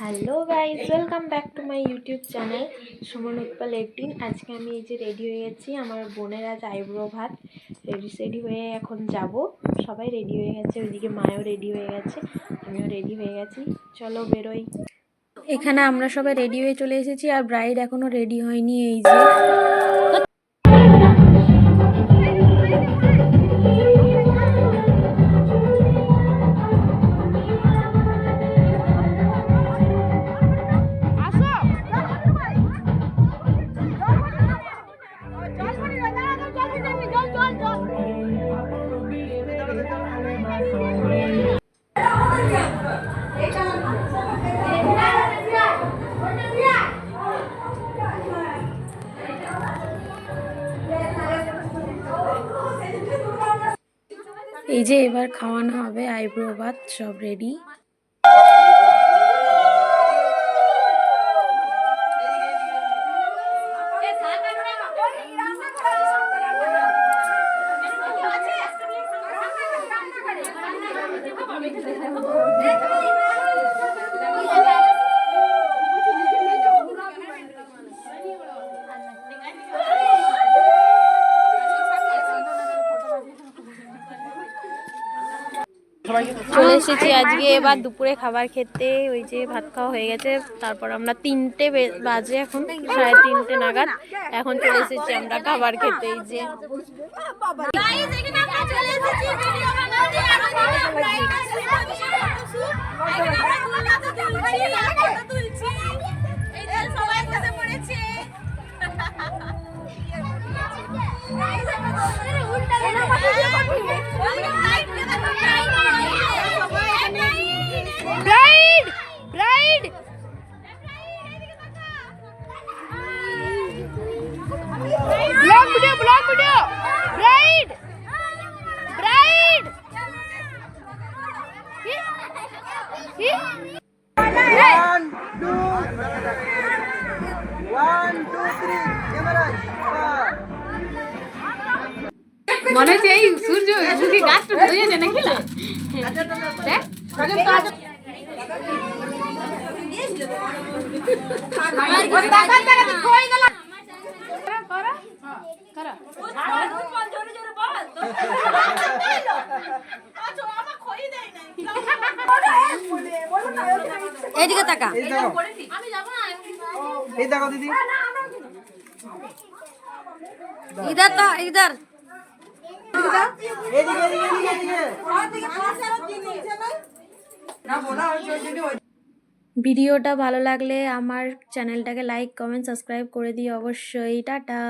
Hello guys, welcome back to my YouTube channel Suman Utpal 18। আজকে আমি এই যে রেডি হয়ে গেছি। আমার বোনের আজ আইব্রো ভাত, রেডি হয়ে এখন যাব। সবাই রেডি হয়ে গেছে, ওইদিকে মায়ও রেডি হয়ে গেছে, আমিও রেডি হয়ে গেছি। চলো বেরোই। এখানে আমরা সবাই রেডি হয়ে চলে এসেছি, আর ব্রাইড এখনো রেডি হয়নি। এই যে এবার খাওয়ানো হবে আইব্রো ভাত, সব রেডি। চলে এসেছি আজকে এবার দুপুরে খাবার খেতে। ওই যে ভাত খাওয়া হয়ে গেছে, তারপর আমরা 3টে বাজে, এখন 3:30 নাগাদ এখন চলে এসেছি আমরা খাবার খেতে। এই যে মনে হচ্ছে এই সূর্য গাছটা ধুয়ে যায় নাকি না? এইদিকে তাকা, এই দেখো দিদি, ইধার তো ইধার। ভিডিওটা ভালো লাগলে আমার চ্যানেলটাকে লাইক, কমেন্ট, সাবস্ক্রাইব করে দিও অবশ্যই। টাটা।